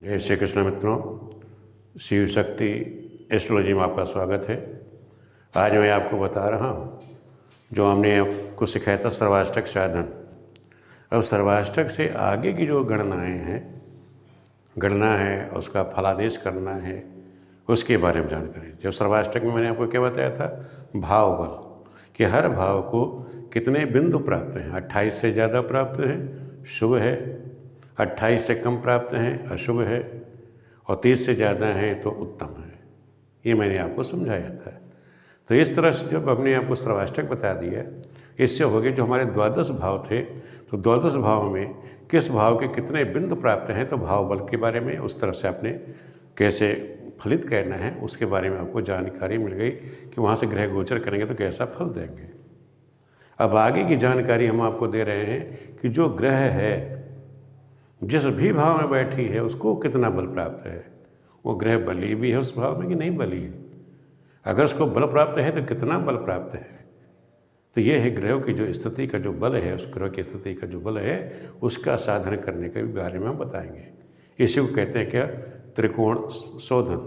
जय श्री कृष्ण मित्रों, शिव शक्ति एस्ट्रोलॉजी में आपका स्वागत है। आज मैं आपको बता रहा हूँ जो हमने आपको सिखाया था सर्वाष्टक साधन। अब सर्वाष्टक से आगे की जो गणनाएं हैं, गणना है, उसका फलादेश करना है, उसके बारे में जानकारी। जब सर्वाष्टक में मैंने आपको क्या बताया था, भाव बल, कि हर भाव को कितने बिंदु प्राप्त हैं। 28 से ज़्यादा प्राप्त हैं शुभ है, 28 से कम प्राप्त हैं अशुभ है, और 30 से ज़्यादा हैं तो उत्तम है। ये मैंने आपको समझाया था। तो इस तरह से जब हमने आपको सर्वाष्टक बता दिया, इससे हो गए जो हमारे द्वादश भाव थे, तो द्वादश भाव में किस भाव के कितने बिंदु प्राप्त हैं, तो भाव बल के बारे में उस तरह से आपने कैसे फलित करना है उसके बारे में आपको जानकारी मिल गई कि वहाँ से ग्रह गोचर करेंगे तो कैसा फल देंगे। अब आगे की जानकारी हम आपको दे रहे हैं कि जो ग्रह है जिस भी भाव में बैठी है उसको कितना बल प्राप्त है। वो ग्रह बली भी है उस भाव में कि नहीं बली है, अगर उसको बल प्राप्त है तो कितना बल प्राप्त है। तो ये है ग्रहों की जो स्थिति का जो बल है, उस ग्रह की स्थिति का जो बल है उसका साधन करने के बारे में हम बताएंगे। इसी को कहते हैं क्या, त्रिकोण शोधन।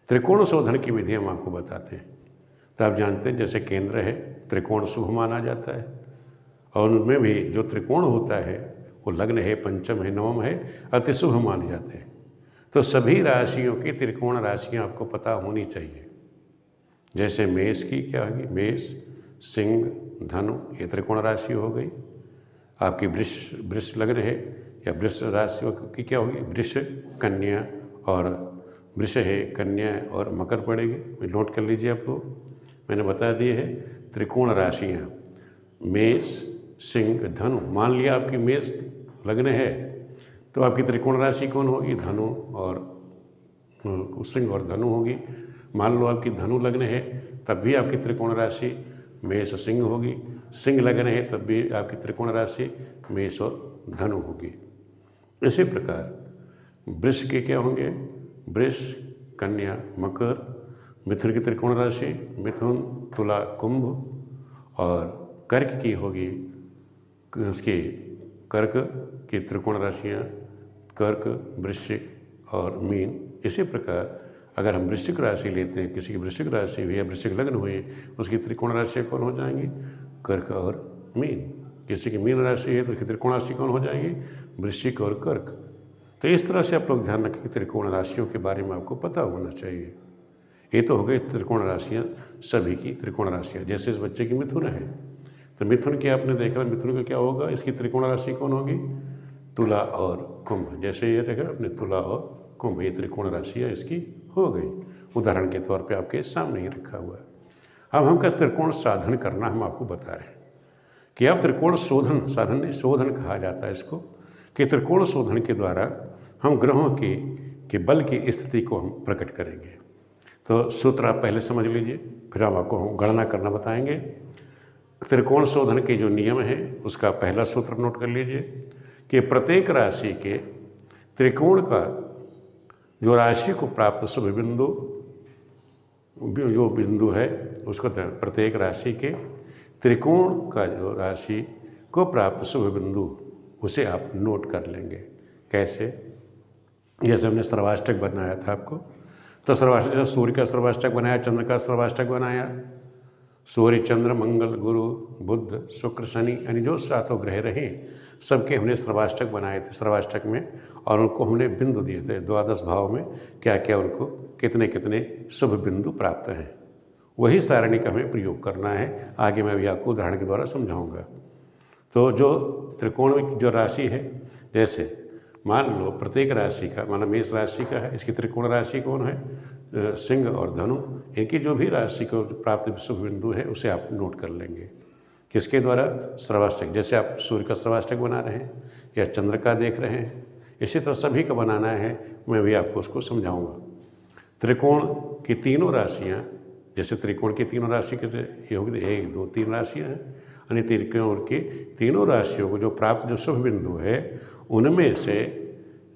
त्रिकोण शोधन की विधि हम आपको बताते हैं। तो आप जानते हैं जैसे केंद्र है, त्रिकोण शुभ माना जाता है, और उनमें भी जो त्रिकोण होता है वो लग्न है, पंचम है, नवम है, अति शुभ माने जाते हैं। तो सभी राशियों की त्रिकोण राशियां आपको पता होनी चाहिए। जैसे मेष की क्या होगी, मेष, सिंह, धनु, ये त्रिकोण राशि हो गई। आपकी वृष लग्न है या वृष राशि की क्या होगी, वृष, कन्या, और वृष है, कन्या और मकर पड़ेगी। नोट कर लीजिए, आपको मैंने बता दिए है त्रिकोण राशियाँ, मेष, सिंह, धनु। मान लिया आपकी मेष लग्न है तो आपकी त्रिकोण राशि कौन होगी, धनु और सिंह और धनु होगी। मान लो आपकी धनु लग्न है तब भी आपकी त्रिकोण राशि मेष सिंह होगी। सिंह लग्न है तब भी आपकी त्रिकोण राशि मेष और धनु होगी। इसी प्रकार वृष के क्या होंगे, वृष, कन्या, मकर। मिथुन की त्रिकोण राशि मिथुन, तुला, कुंभ, और कर्क की होगी उसकी कर्क की त्रिकोण राशियाँ कर्क, वृश्चिक और मीन। इसी प्रकार अगर हम वृश्चिक राशि लेते हैं, किसी की वृश्चिक राशि हुई या वृश्चिक लग्न हुई, उसकी त्रिकोण राशि कौन हो जाएंगी, कर्क और मीन। किसी की मीन राशि है तो उसकी त्रिकोण राशि कौन हो जाएगी, वृश्चिक और कर्क। तो इस तरह से आप लोग ध्यान रखें कि त्रिकोण राशियों के बारे में आपको पता होना चाहिए। ये तो हो गई त्रिकोण राशियाँ, सभी की त्रिकोण राशियाँ। जैसे इस बच्चे की मिथुन है तो मिथुन की आपने देखा, मिथुन का क्या होगा, इसकी त्रिकोण राशि कौन होगी, तुला और कुंभ। जैसे ये देखा अपने तुला और कुंभ, ये त्रिकोण राशियाँ इसकी हो गई। उदाहरण के तौर पे आपके सामने ही रखा हुआ है। अब हम कैसे त्रिकोण साधन करना हम आपको बता रहे हैं कि आप त्रिकोण शोधन, साधन नहीं शोधन कहा जाता है इसको, कि त्रिकोण शोधन के द्वारा हम ग्रहों के बल की स्थिति को हम प्रकट करेंगे। तो सूत्र आप पहले समझ लीजिए, फिर हम आपको गणना करना बताएंगे। त्रिकोण शोधन के जो नियम है उसका पहला सूत्र नोट कर लीजिए कि प्रत्येक राशि के त्रिकोण का जो राशि को प्राप्त शुभ बिंदु, जो बिंदु है उसको, प्रत्येक राशि के त्रिकोण का जो राशि को प्राप्त शुभ बिंदु, उसे आप नोट कर लेंगे। कैसे, जैसे हमने सर्वाष्टक बनाया था आपको, तो सर्वाष्टक सूर्य का सर्वाष्टक बनाया, चंद्र का सर्वाष्टक बनाया। सूर्य, चंद्र, मंगल, गुरु, बुध, शुक्र, शनि, यानी जो सातों ग्रह रहे सबके हमने सर्वाष्टक बनाए थे सर्वाष्टक में, और उनको हमने बिंदु दिए थे द्वादश भाव में क्या क्या उनको कितने कितने शुभ बिंदु प्राप्त हैं। वही सारणी का हमें प्रयोग करना है। आगे मैं भी आपको उदाहरण के द्वारा समझाऊंगा। तो जो त्रिकोण में जो राशि है, जैसे मान लो प्रत्येक राशि का, मान लो मेष राशि का है, इसकी त्रिकोण राशि कौन है, सिंह और धनु। इनकी जो भी राशि को प्राप्त शुभ बिंदु है उसे आप नोट कर लेंगे। किसके द्वारा, सर्वाष्टक। जैसे आप सूर्य का सर्वाष्टक बना रहे हैं या चंद्र का देख रहे हैं, इसी तरह सभी का बनाना है। मैं भी आपको उसको समझाऊंगा। त्रिकोण की तीनों राशियाँ, जैसे त्रिकोण की तीनों राशि के ये होगी 1, 2, 3 राशियाँ हैं, यानी त्रिकोण की तीनों राशियों को जो प्राप्त जो शुभ बिंदु है उनमें से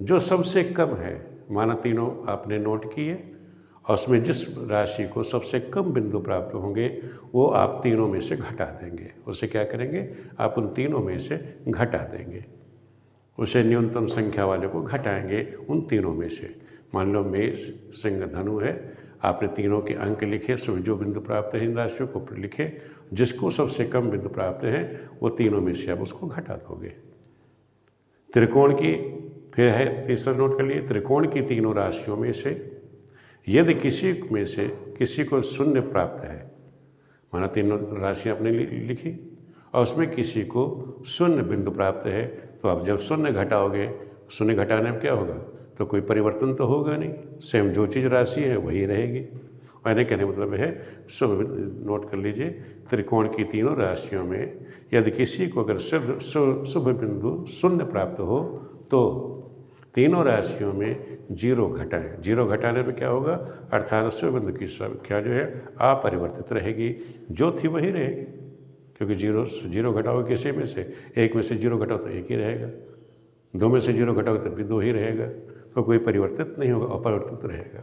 जो सबसे कम है, माना तीनों आपने नोट किए, और उसमें जिस राशि को सबसे कम बिंदु प्राप्त होंगे वो आप तीनों में से घटा देंगे। उसे क्या करेंगे, आप उन तीनों में से घटा देंगे। उसे न्यूनतम संख्या वाले को घटाएंगे उन तीनों में से। मान लो मेष, सिंह, धनु है, आपने तीनों के अंक लिखे, जो बिंदु प्राप्त है इन राशियों को लिखे, जिसको सबसे कम बिंदु प्राप्त है वो तीनों में से आप उसको घटा दोगे। त्रिकोण की फिर है तीसरा नोट कर लिए, त्रिकोण की तीनों राशियों में से यदि किसी में से किसी को शून्य प्राप्त है, माना तीनों राशियाँ आपने लिखी और उसमें किसी को शून्य बिंदु प्राप्त है, तो आप जब शून्य घटाओगे, शून्य घटाने में क्या होगा, तो कोई परिवर्तन तो होगा नहीं, सेम जो चीज़ राशि है वही रहेगी। मैंने कहने मतलब है, शुभ नोट कर लीजिए, त्रिकोण की तीनों राशियों में यदि किसी को अगर शुभ बिंदु शून्य प्राप्त हो तो तीनों राशियों में जीरो घटाएं। जीरो घटाने में क्या होगा, अर्थात शुभ बिंदु की संख्या जो है अपरिवर्तित रहेगी, जो थी वही रहेगी, क्योंकि जीरो घटाओगे किसी में से, एक में से जीरो घटाओ तो एक ही रहेगा, दो में से जीरो घटाओगे तो भी दो ही रहेगा, तो कोई परिवर्तित नहीं होगा, अपरिवर्तित रहेगा।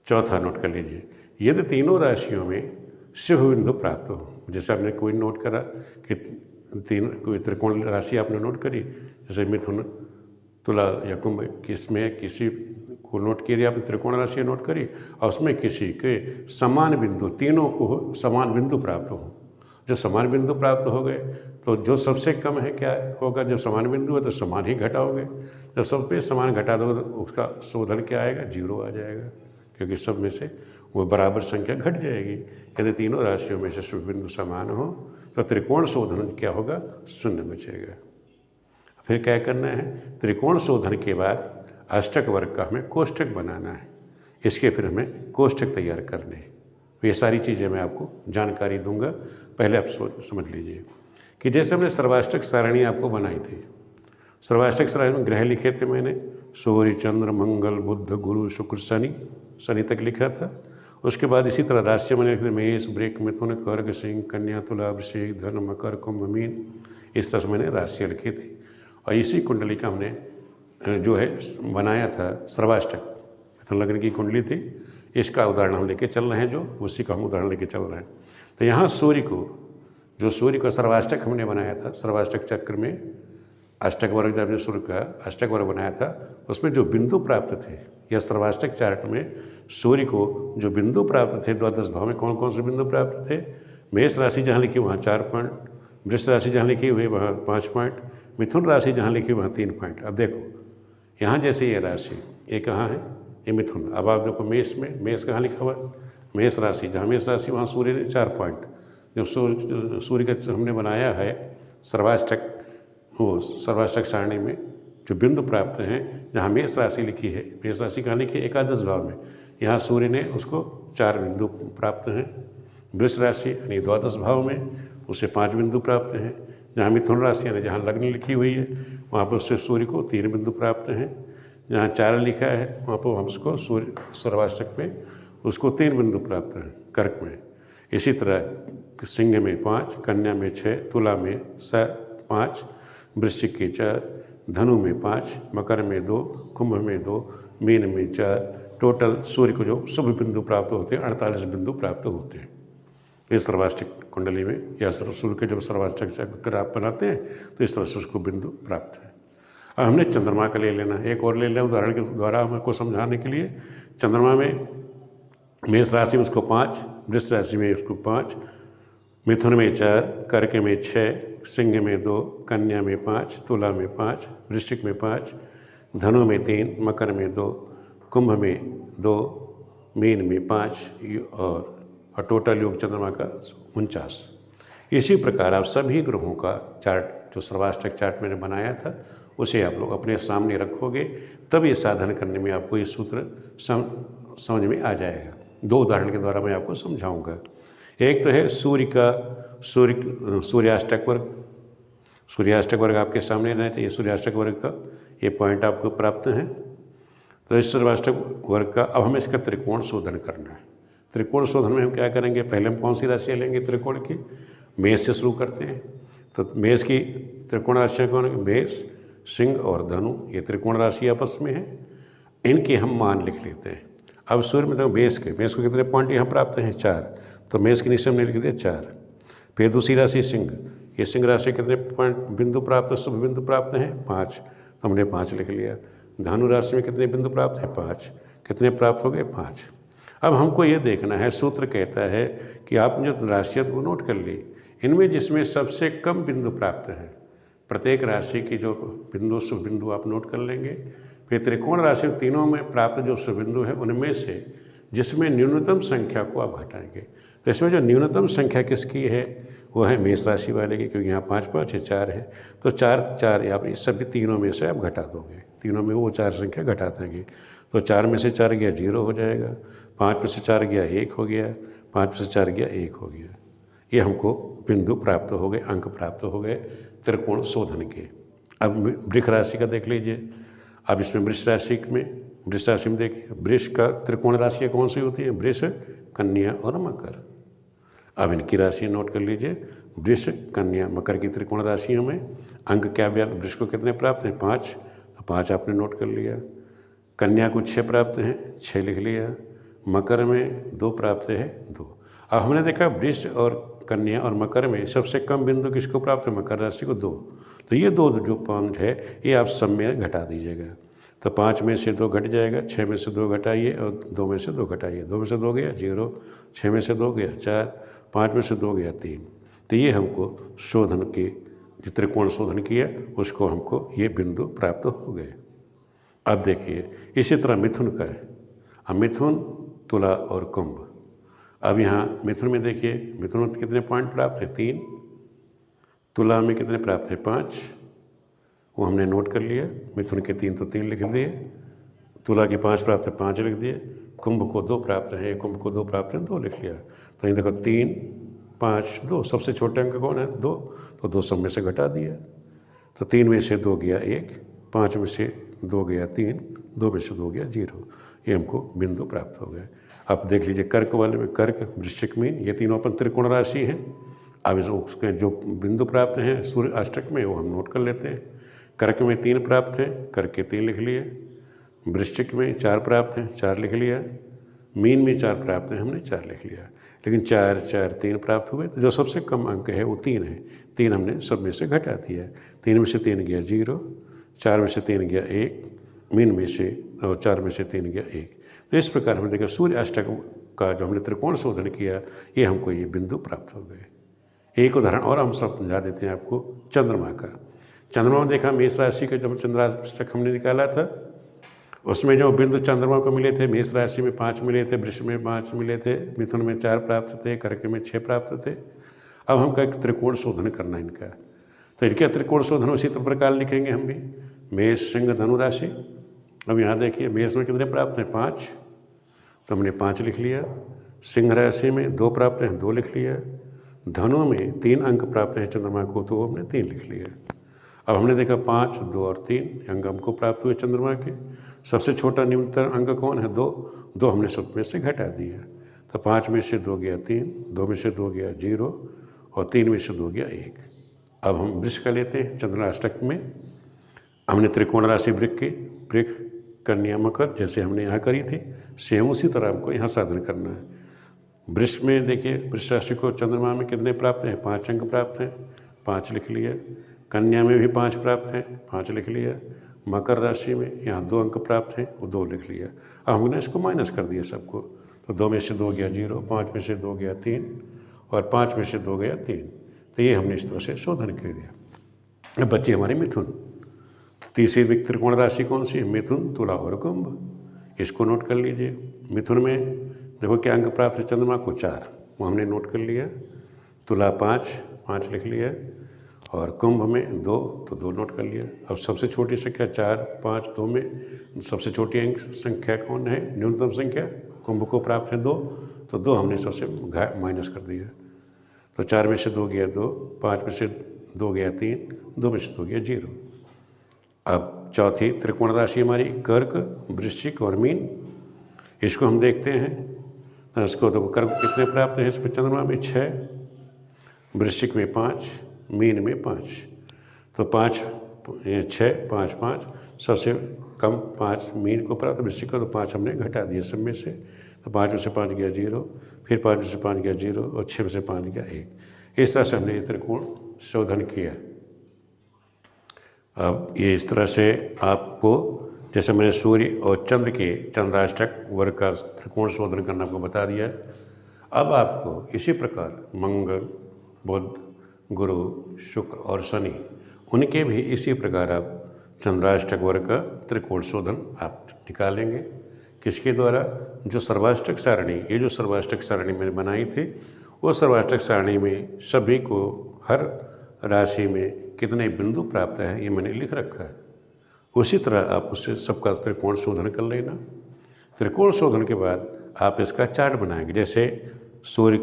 चौथा नोट कर लीजिए, यदि तीनों राशियों में शुभ बिंदु प्राप्त हो, जैसे आपने कोई नोट करा कि कोई त्रिकोण राशि आपने नोट करी, जैसे मिथुन, तुला या कुंभ, किसमें किसी को नोट किया आपने, त्रिकोण राशि नोट करी और उसमें किसी के समान बिंदु, तीनों को समान बिंदु प्राप्त हो। जब समान बिंदु प्राप्त हो गए तो जो सबसे कम है क्या होगा, जब समान बिंदु है तो समान ही घटाओगे, जब सब पे समान घटा दो तो उसका शोधन क्या आएगा, जीरो आ जाएगा, क्योंकि सब में से वो बराबर संख्या घट जाएगी। यदि तीनों राशियों में से शुभ बिंदु समान हो तो त्रिकोण शोधन क्या होगा, शून्य बचेगा। फिर क्या करना है, त्रिकोण शोधन के बाद अष्टक वर्ग का हमें कोष्ठक बनाना है, इसके फिर हमें कोष्ठक तैयार करने हैं। ये सारी चीज़ें मैं आपको जानकारी दूंगा, पहले आप समझ लीजिए कि जैसे हमने सर्वाष्टक सारणी आपको बनाई थी, सर्वाष्टक सारणी में ग्रह लिखे थे मैंने, सूर्य, चंद्र, मंगल, बुध, गुरु, शुक्र, शनि तक लिखा था। उसके बाद इसी तरह राशि मैंने लिखे थे, मेष, वृक, मिथुन, कर्क, सिंह, कन्या, तुला, वृश्चिक, धनु, मकर, कुंभ, मीन, इस तरह से मैंने राशियाँ लिखी थी। और इसी कुंडली का हमने जो है बनाया था सर्वाष्टक, मिथुन लग्न की कुंडली थी, इसका उदाहरण हम लेके चल रहे हैं, जो उसी का हम उदाहरण लेके चल रहे हैं। तो यहाँ सूर्य को सर्वाष्टक हमने बनाया था, सर्वाष्टक चक्र में अष्टक वर्ग जब हमने सूर्य का अष्टक वर्ग बनाया था, उसमें जो बिंदु प्राप्त थे, या सर्वाष्टक चार्ट में सूर्य को जो बिंदु प्राप्त थे द्वादश भाव में कौन कौन से बिंदु प्राप्त थे, मेष राशि जहाँ लिखी वहाँ 4 पॉइंट, वृष राशि जहाँ लिखी हुई वहाँ 5 पॉइंट, मिथुन राशि जहाँ लिखी वहाँ 3 पॉइंट। अब देखो यहाँ जैसे ये राशि ये कहाँ है, ये मिथुन। अब आप देखो मेष में, मेष कहाँ लिखा हुआ, मेष राशि, जहाँ मेष राशि वहाँ सूर्य ने 4 पॉइंट। जब सूर्य का हमने बनाया है सर्वाष्टक, वो सर्वाष्टक सारणी में जो बिंदु प्राप्त हैं, जहाँ मेष राशि लिखी है, मेष राशि कहाँ लिखी है, एकादश भाव में, यहाँ सूर्य ने उसको 4 बिंदु प्राप्त हैं। वृष राशि यानी द्वादश भाव में उसे 5 बिंदु प्राप्त हैं। जहाँ मिथुन राशि यानी जहाँ लग्न लिखी हुई है वहाँ पर उससे सूर्य को 3 बिंदु प्राप्त हैं। जहाँ 4 लिखा है वहाँ पर हम उसको सूर्य सर्वाष्टक में उसको 3 बिंदु प्राप्त हैं कर्क में। इसी तरह सिंह में 5, कन्या में 6, तुला में 5, वृश्चिक के 4, धनु में 5, मकर में 2, कुंभ में 2, मीन में 4, टोटल सूर्य को जो शुभ बिंदु प्राप्त होते हैं 48 बिंदु प्राप्त होते हैं इस सर्वाष्टक कुंडली में। या सूर्य के जब सर्वाष्टक चक्र आप बनाते हैं तो इस तरह से उसको बिंदु प्राप्त है। अब हमने चंद्रमा का ले लेना, एक और ले लें उदाहरण के द्वारा हमको समझाने के लिए। चंद्रमा में मेष राशि में उसको 5, वृष राशि में उसको 5, मिथुन में 4, कर्क में 6, सिंह में 2, कन्या में 5, तुला में 5, वृश्चिक में 5, धनु में 3, मकर में 2, कुंभ में 2, मीन में 5 और टोटल योग चंद्रमा का 49। इसी प्रकार आप सभी ग्रहों का चार्ट जो सर्वाष्टक चार्ट मैंने बनाया था उसे आप लोग अपने सामने रखोगे, तब ये साधन करने में आपको ये सूत्र समझ में आ जाएगा। 2 उदाहरण के द्वारा मैं आपको समझाऊंगा। एक तो है सूर्याष्टक वर्ग। सूर्याष्टक वर्ग आपके सामने रहना चाहिए। सूर्याष्टक वर्ग का ये पॉइंट आपको प्राप्त है। तो इस सूर्याष्टक वर्ग का अब हमें इसका त्रिकोण शोधन करना है। त्रिकोण शोधन में हम क्या करेंगे, पहले हम कौन सी राशियाँ लेंगे त्रिकोण की, मेष से शुरू करते हैं। तो मेष की त्रिकोण राशियाँ कौन है, मेष, सिंह और धनु, ये त्रिकोण राशि आपस में है। इनके हम मान लिख लेते हैं। अब सूर्य में तो मेष को कितने पॉइंट यहाँ प्राप्त हैं, 4, तो मेष के नीचे हमने लिख दिया 4। फिर दूसरी राशि सिंह, ये सिंह राशि कितने पॉइंट बिंदु प्राप्त, शुभ बिंदु प्राप्त हैं 5। तो हमने 5 लिख लिया। धनु राशि में कितने बिंदु प्राप्त हैं? 5। कितने प्राप्त हो गए? 5। अब हमको ये देखना है, सूत्र कहता है कि आपने जो राशियाँ वो नोट कर ली, इनमें जिसमें सबसे कम बिंदु प्राप्त हैं, प्रत्येक राशि की जो बिंदु शुभ बिंदु आप नोट कर लेंगे। फिर त्रिकोण राशि तीनों में प्राप्त जो शुभ बिंदु है उनमें से जिसमें न्यूनतम संख्या को आप घटाएंगे। तो इसमें जो न्यूनतम संख्या किसकी है? वो है मेष राशि वाले की, क्योंकि यहाँ 5 5 है, 4 है। तो 4 आप इस सभी तीनों में से आप घटा दोगे, तीनों में वो 4 संख्या घटा देंगे। तो 4 में से 4 गया 0 हो जाएगा, 5 में से 4 गया 1 हो गया, 5 में से 4 गया 1 हो गया। ये हमको बिंदु प्राप्त हो गए, अंक प्राप्त हो गए त्रिकोण शोधन के। अब वृष राशि का देख लीजिए। अब इसमें वृष राशि में देखिए, वृष का त्रिकोण राशियाँ कौन सी होती है? वृष, कन्या और मकर। अब इनकी राशि नोट कर लीजिए। वृष, कन्या, मकर की त्रिकोण राशियों में अंक क्या बया? वृष को कितने प्राप्त हैं? 5। तो 5 आपने नोट कर लिया। कन्या को 6 प्राप्त हैं, 6 लिख लिया। मकर में 2 प्राप्त है, 2। अब हमने देखा वृष और कन्या और मकर में सबसे कम बिंदु किसको प्राप्त है? मकर राशि को 2। तो ये 2 जो पॉइंट है ये आप सब में घटा दीजिएगा। तो 5 में से 2 घट जाएगा, 6 में से 2 घटाइए और 2 में से 2 घटाइए। 2 में से 2 गया 0, 6 में से 2 गया 4, 5 में से 2 गया 3। तो ये हमको शोधन के जो त्रिकोण शोधन किया उसको हमको ये बिंदु प्राप्त हो गए। अब देखिए इसी तरह मिथुन का है। अब मिथुन, तुला और कुंभ। अब यहाँ मिथुन में देखिए, मिथुन में कितने पॉइंट प्राप्त है? 3। तुला में कितने प्राप्त है? 5। वो हमने नोट कर लिया। मिथुन के 3 तो 3 लिख दिए, तुला के 5 प्राप्त है, 5 लिख दिए। कुंभ को 2 प्राप्त है, कुंभ को 2 प्राप्त है, 2 लिख लिया। तो ये देखो 3 5 2, सबसे छोटे अंक कौन है? 2। तो 2 सब में से घटा दिया। तो 3 में से 2 गया 1, 5 में से 2 गया 3, 2 में से 2 गया 0। ये हमको बिंदु प्राप्त हो गए। अब देख लीजिए कर्क वाले में, कर्क, वृश्चिक, मीन, ये तीनों अपन त्रिकोण राशि हैं। अब उसके जो बिंदु प्राप्त हैं सूर्य अष्टक में वो हम नोट कर लेते हैं। कर्क में 3 प्राप्त हैं, कर्क के 3 लिख लिए। वृश्चिक में 4 प्राप्त हैं, 4 लिख लिया। मीन में 4 प्राप्त हैं, हमने 4 लिख लिया। लेकिन 4 4 3 प्राप्त हुए, तो जो सबसे कम अंक है वो 3 है। 3 हमने सब में से घटा दिया। 3 में से 3 गया 0, 4 में से 3 गया 1, मीन में से और 4 में से 3 गया 1। तो इस प्रकार हमने देखा सूर्य अष्टक का जो हमने त्रिकोण शोधन किया ये हमको ये बिंदु प्राप्त हो गए। एक उदाहरण और हम सब समझा देते हैं आपको चंद्रमा का। चंद्रमा में देखा मेष राशि का जब चंद्राष्टक हमने निकाला था उसमें जो बिंदु चंद्रमा को मिले थे, मेष राशि में 5 मिले थे, वृष में 5 मिले थे, मिथुन में 4 प्राप्त थे, कर्क में 6 प्राप्त थे। अब हमका एक त्रिकोण शोधन करना इनका। तो इनके त्रिकोण शोधन उसी प्रकार लिखेंगे हम भी। मेष, सिंह, धनु राशि। अब यहाँ देखिए मेष में कितने प्राप्त हैं? 5। तो हमने 5 लिख लिया। सिंह राशि में 2 प्राप्त हैं, 2 लिख लिया। धनु में 3 अंक प्राप्त हैं चंद्रमा को, तो हमने 3 लिख लिया। अब हमने देखा 5, 2 और 3 अंक हमको प्राप्त हुए चंद्रमा के। सबसे छोटा न्यूनतम अंक कौन है? 2। 2 हमने सब में से घटा दिया। तो 5 में से 2 गया 3, 2 में से 2 गया 0 और 3 में से 2 गया 1। अब हम वृष का लेते हैं। चंद्राष्टक में हमने त्रिकोण राशि वृक्ष की, वृक्ष, कन्या, मकर जैसे हमने यहाँ करी थी सेम उसी तरह हमको यहाँ साधन करना है। वृष में देखिए वृष राशि को चंद्रमा में कितने प्राप्त हैं? 5 अंक प्राप्त हैं, 5 लिख लिया। कन्या में भी 5 प्राप्त हैं, 5 लिख लिया। मकर राशि में यहाँ 2 अंक प्राप्त हैं, वो 2 लिख लिया। अब हमने इसको माइनस कर दिया सबको। तो 2 में से 2 गया 0, 5 में से 2 गया 3 और 5 में से 2 गया 3। तो ये हमने इस तरह से शोधन कर दिया। अब बच्चे हमारे मिथुन। तीसरी त्रिकोण राशि कौन सी है? मिथुन, तुला और कुंभ। इसको नोट कर लीजिए। मिथुन में देखो क्या अंक प्राप्त है चंद्रमा को? 4, वो हमने नोट कर लिया। तुला 5 लिख लिया और कुंभ में 2, तो 2 नोट कर लिया। अब सबसे छोटी संख्या 4 5 2 में सबसे छोटी अंक संख्या कौन है? न्यूनतम संख्या कुंभ को प्राप्त है 2, तो 2 हमने सबसे माइनस कर दिया। तो 4 में से 2 गया 2, 5 में से 2 गया 3, 2 में से 2 गया 0। अब चौथी त्रिकोण राशि हमारी कर्क, वृश्चिक और मीन। इसको हम देखते हैं। तो इसको देखो कर्क कितने प्राप्त हैं इसमें चंद्रमा में? 6, वृश्चिक में 5, मीन में 5। तो 5 6 5 5 सबसे कम 5 मीन को प्राप्त, वृश्चिक को तो 5 हमने घटा दिया सब में से। तो 5 में से 5 गया 0, फिर 5 में से 5 गया 0 और 6 में से 5 गया 1। इस तरह से हमने ये त्रिकोण शोधन किया। अब ये इस तरह से आपको, जैसे मैंने सूर्य और चंद्र के चंद्राष्टक वर्ग का त्रिकोण शोधन करना आपको बता दिया, अब आपको इसी प्रकार मंगल, बुध, गुरु, शुक्र और शनि, उनके भी इसी प्रकार आप चंद्राष्टक वर्ग का त्रिकोण शोधन आप निकालेंगे। किसके द्वारा? जो सर्वाष्टक सारणी, ये जो सर्वाष्टक सारणी मैंने बनाई थी, वो सर्वाष्टक सारणी में सभी को हर राशि में कितने बिंदु प्राप्त है ये मैंने लिख रखा है। उसी तरह आप उससे सबका त्रिकोण शोधन कर लेना। त्रिकोण शोधन के बाद आप इसका चार्ट बनाएंगे। जैसे सूर्य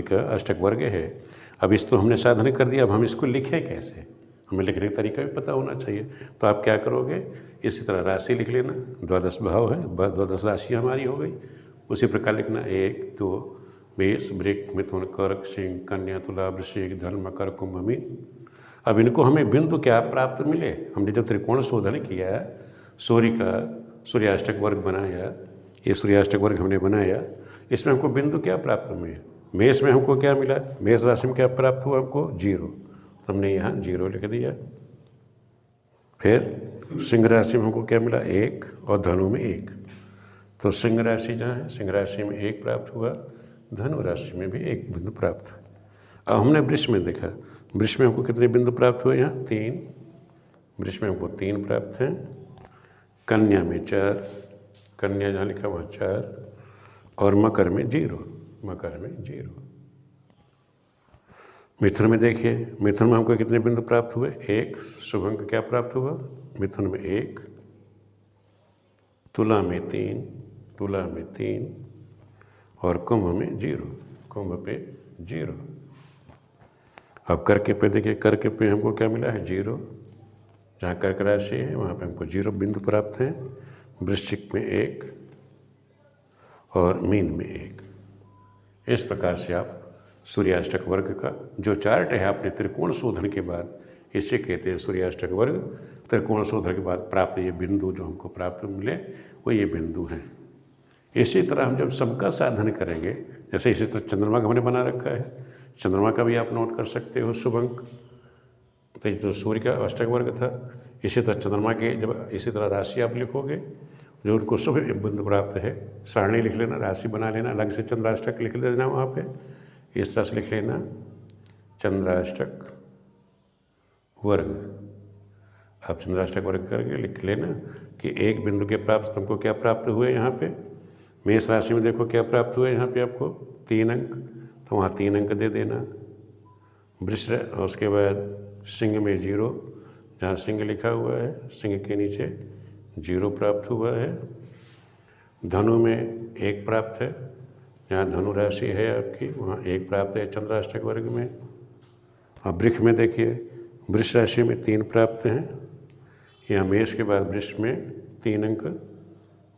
का अष्टक वर्ग है, अब इस तो हमने साधन कर दिया, अब हम इसको लिखें कैसे, हमें लिखने का तरीका भी पता होना चाहिए। तो आप क्या करोगे, इसी तरह राशि लिख लेना, द्वादश भाव है, द्वादश राशि हमारी हो गई। उसी प्रकार लिखना 1, 2, मेष, वृक, मिथुन, कर्क, सिंह, कन्या, तुला, वृश्चिक, धनु, मकर, कुंभ, मीन। अब इनको हमें बिंदु क्या प्राप्त मिले, हमने जब त्रिकोण शोधन किया, सूर्याष्टक वर्ग बनाया, ये सूर्याष्टक वर्ग हमने बनाया, इसमें हमको बिंदु क्या प्राप्त हुए। मेष में हमको क्या मिला, मेष राशि में क्या प्राप्त हुआ हमको 0, तो हमने यहाँ 0 लिख दिया। फिर सिंह राशि में हमको क्या मिला 1 और धनु में 1, तो सिंह राशि जहाँ है, सिंह राशि में 1 प्राप्त हुआ, धनु राशि में भी 1 बिंदु प्राप्त है। अब हमने वृष में देखा, वृष में हमको कितने बिंदु प्राप्त हुए, यहाँ 3, वृष में हमको 3 प्राप्त हैं। कन्या में 4, कन्या जहाँ लिखा वहाँ 4, और मकर में 0, मकर में 0। मिथुन में देखिए, मिथुन में हमको कितने बिंदु प्राप्त हुए, 1, शुभ अंक क्या प्राप्त हुआ, मिथुन में 1, तुला में 3, तुला में 3, और कुंभ में 0, कुंभ पे 0। अब कर्क पे देखिए, कर्क पे हमको क्या मिला है 0, जहाँ कर्क राशि है वहाँ पे हमको 0 बिंदु प्राप्त हैं। वृश्चिक में 1 और मीन में 1। इस प्रकार से आप सूर्याष्टक वर्ग का जो चार्ट है आपने त्रिकोण शोधन के बाद, इसे कहते हैं सूर्याष्टक वर्ग। त्रिकोण शोधन के बाद प्राप्त ये बिंदु जो हमको प्राप्त मिले वो ये बिंदु हैं। इसी तरह हम जब सबका साधन करेंगे, जैसे इसी तरह चंद्रमा का हमने बना रखा है, चंद्रमा का भी आप नोट कर सकते हो शुभ अंक, तो जो सूर्य का अष्टक वर्ग था, इसी तरह चंद्रमा के जब इसी तरह राशि आप लिखोगे जो उनको शुभ बिंदु प्राप्त है, सारणी लिख लेना, राशि बना लेना, अलग से चंद्राष्टक लिख देना वहाँ पे, इस तरह से लिख लेना चंद्राष्टक वर्ग। आप चंद्राष्टक वर्ग करके लिख लेना कि 1 बिंदु के प्राप्त हमको क्या प्राप्त हुए। यहाँ पे मेष राशि में देखो क्या प्राप्त हुए, यहाँ पे आपको 3 अंक, तो वहाँ 3 अंक दे देना। वृष, और उसके बाद सिंह में 0, जहाँ सिंह लिखा हुआ है सिंह के नीचे 0 प्राप्त हुआ है। धनु में 1 प्राप्त है, जहाँ धनु राशि है आपकी वहाँ 1 प्राप्त है चंद्राष्टक वर्ग में। अब वृक्ष में देखिए, वृष राशि में 3 प्राप्त हैं, यहाँ मेष के बाद वृष में 3 अंक,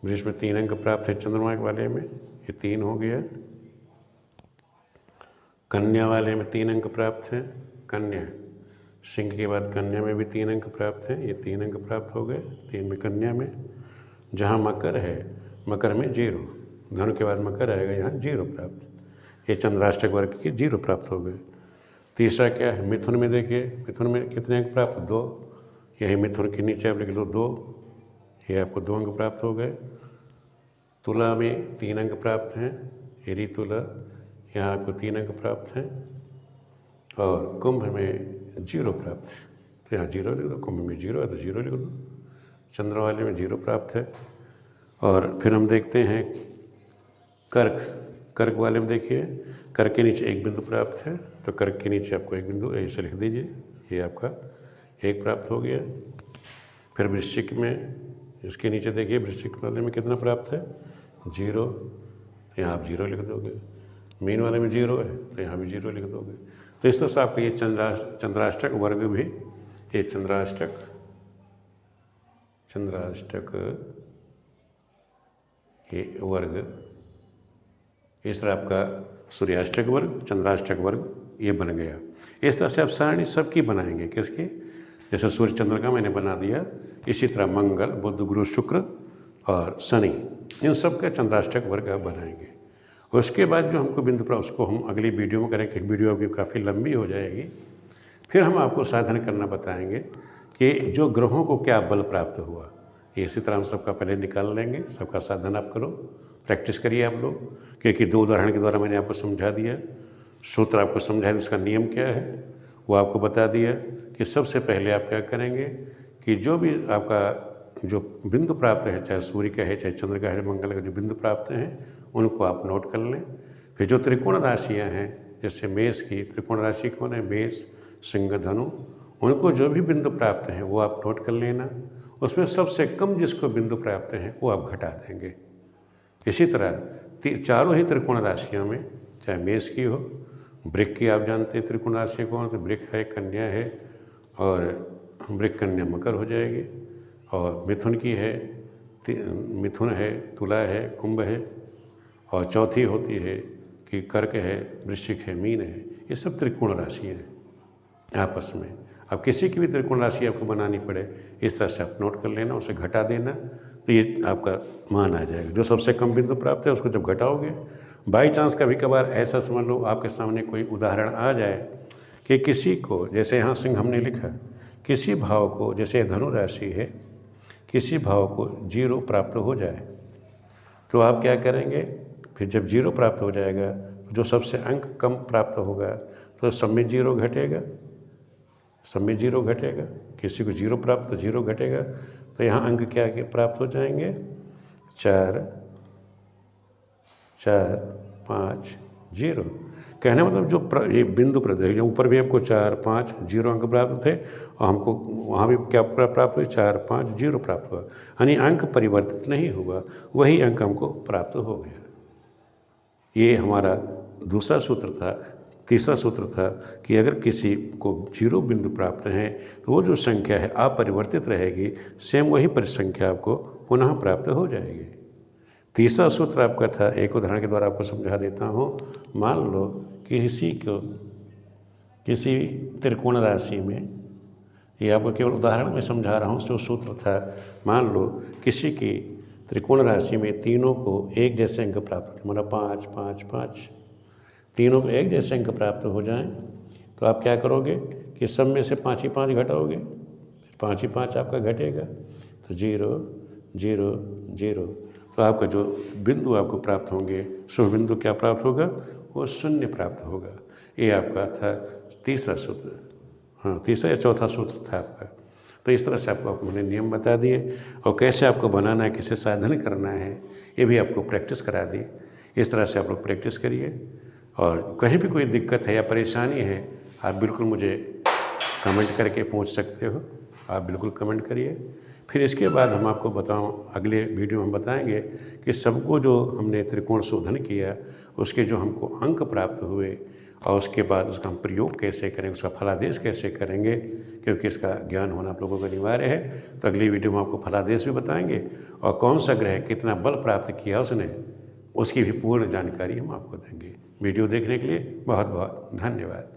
वृष में 3 अंक प्राप्त है चंद्रमा वाले में, ये 3 हो गया। कन्या वाले में 3 अंक प्राप्त हैं, कन्या सिंह के बाद कन्या में भी 3 अंक प्राप्त हैं, ये 3 अंक प्राप्त हो गए 3 में कन्या में। जहाँ मकर है, मकर में 0, धनु के बाद मकर आएगा, यहाँ 0 प्राप्त, ये चंद्राष्टक वर्ग के 0 प्राप्त हो गए। तीसरा क्या है, मिथुन में देखिए, मिथुन में कितने अंक प्राप्त, 2, यही मिथुन के नीचे आप लिख लो 2, ये आपको 2 अंक प्राप्त हो गए। तुला में 3 अंक प्राप्त हैं, ये तुला, यहाँ आपको 3 अंक प्राप्त हैं। और कुंभ में 0 प्राप्त है, तो यहाँ 0 लिख दो, कुंभ में 0 है तो 0 लिख दो, चंद्र वाले में 0 प्राप्त है। और फिर हम देखते हैं कर्क, कर्क वाले में देखिए, कर्क के नीचे 1 बिंदु प्राप्त है, तो कर्क के नीचे आपको 1 बिंदु ऐसे लिख दीजिए, ये आपका 1 प्राप्त हो गया। फिर वृश्चिक में, इसके नीचे देखिए वृश्चिक वाले में कितना प्राप्त है 0, यहाँ आप 0 लिख दोगे। मीन वाले में 0 है तो यहाँ भी 0 लिख दोगे। तो इस तरह से आपका ये चंद्राष्टक वर्ग भी, ये चंद्राष्टक ये वर्ग, इस तरह आपका सूर्याष्टक वर्ग, चंद्राष्टक वर्ग ये बन गया। इस तरह से आप सारणी सबकी बनाएंगे, किसकी, जैसे सूर्य चंद्र का मैंने बना दिया, इसी तरह मंगल, बुध, गुरु, शुक्र और शनि, इन सब का चंद्राष्टक वर्ग आप बनाएंगे। उसके बाद जो हमको बिंदु प्राप्त, उसको हम अगली वीडियो में करेंगे, वीडियो अभी काफ़ी लंबी हो जाएगी। फिर हम आपको साधन करना बताएंगे कि जो ग्रहों को क्या बल प्राप्त हुआ। ये इसी तरह हम सबका पहले निकाल लेंगे, सबका साधन आप करो, प्रैक्टिस करिए आप लोग, क्योंकि 2 उदाहरण के द्वारा मैंने आपको समझा दिया, सूत्र आपको समझाया, उसका नियम क्या है वो आपको बता दिया कि सबसे पहले आप क्या करेंगे कि जो भी आपका जो बिंदु प्राप्त है, चाहे सूर्य का है, चाहे चंद्र का है, मंगल का जो बिंदु प्राप्त हैं उनको आप नोट कर लें। फिर जो त्रिकोण राशियाँ हैं, जैसे मेष की त्रिकोण राशि कौन है, मेष, सिंह, धनु, उनको जो भी बिंदु प्राप्त हैं वो आप नोट कर लेना। उसमें सबसे कम जिसको बिंदु प्राप्त हैं वो आप घटा देंगे। इसी तरह चारों ही त्रिकोण राशियों में, चाहे मेष की हो, वृक्क की आप जानते हैं त्रिकोण राशि कौन, तो वृक्क है, कन्या है, और वृक्क कन्या मकर हो जाएगी, और मिथुन की है, मिथुन है, तुला है, कुंभ है, और चौथी होती है कि कर्क है, वृश्चिक है, मीन है। ये सब त्रिकोण राशि हैं आपस में। अब किसी की भी त्रिकोण राशि आपको बनानी पड़े, इस तरह से आप नोट कर लेना, उसे घटा देना, तो ये आपका मान आ जाएगा। जो सबसे कम बिंदु प्राप्त है उसको जब घटाओगे, बाई चांस कभी कभार ऐसा समझ लो आपके सामने कोई उदाहरण आ जाए कि किसी को, जैसे यहाँ सिंह हमने लिखा, किसी भाव को, जैसे धनु राशि है, किसी भाव को 0 प्राप्त हो जाए, तो आप क्या करेंगे, फिर जब 0 प्राप्त हो जाएगा तो जो सबसे अंक कम प्राप्त होगा तो सब में 0 घटेगा, सब में 0 घटेगा। किसी को 0 प्राप्त तो 0 घटेगा, तो यहाँ अंक क्या प्राप्त हो जाएंगे, 4, 4, 5, 0। कहने मतलब जो ये बिंदु प्रदेश, ऊपर भी हमको 4, 5, 0 अंक प्राप्त थे, और हमको वहाँ भी क्या प्राप्त हुए, 4, 5, 0 प्राप्त हुआ, यानी अंक परिवर्तित नहीं हुआ, वही अंक हमको प्राप्त हो गया। ये हमारा दूसरा सूत्र था। तीसरा सूत्र था कि अगर किसी को 0 बिंदु प्राप्त हैं तो वो जो संख्या है अपरिवर्तित रहेगी, सेम वही परिसंख्या आपको पुनः प्राप्त हो जाएगी। तीसरा सूत्र आपका था, एक उदाहरण के द्वारा आपको समझा देता हूँ। मान लो किसी को, किसी त्रिकोण राशि में, ये आपको केवल उदाहरण में समझा रहा हूँ, जो सूत्र था, मान लो किसी की त्रिकोण राशि में तीनों को एक जैसे अंक प्राप्त, मतलब 5, 5, 5, तीनों को एक जैसे अंक प्राप्त हो जाएं, तो आप क्या करोगे कि सब में से 5 ही 5 घटाओगे, 5 ही 5 आपका घटेगा, तो 0, 0, 0, तो आपका जो बिंदु आपको प्राप्त होंगे, शुभ बिंदु क्या प्राप्त होगा, वो 0 प्राप्त होगा। ये आपका था तीसरा सूत्र, हाँ तीसरा या चौथा सूत्र था आपका। तो इस तरह से आपको मैंने नियम बता दिए, और कैसे आपको बनाना है, कैसे साधन करना है, ये भी आपको प्रैक्टिस करा दी। इस तरह से आप लोग प्रैक्टिस करिए, और कहीं भी कोई दिक्कत है या परेशानी है, आप बिल्कुल मुझे कमेंट करके पूछ सकते हो, आप बिल्कुल कमेंट करिए। फिर इसके बाद हम आपको बताऊं, अगले वीडियो में हम बताएंगे कि सबको जो हमने त्रिकोण शोधन किया उसके जो हमको अंक प्राप्त हुए, और उसके बाद उसका हम प्रयोग कैसे करेंगे, उसका फलादेश कैसे करेंगे, क्योंकि इसका ज्ञान होना आप लोगों को अनिवार्य है। तो अगली वीडियो में आपको फलादेश भी बताएंगे, और कौन सा ग्रह कितना बल प्राप्त किया उसने, उसकी भी पूर्ण जानकारी हम आपको देंगे। वीडियो देखने के लिए बहुत बहुत धन्यवाद।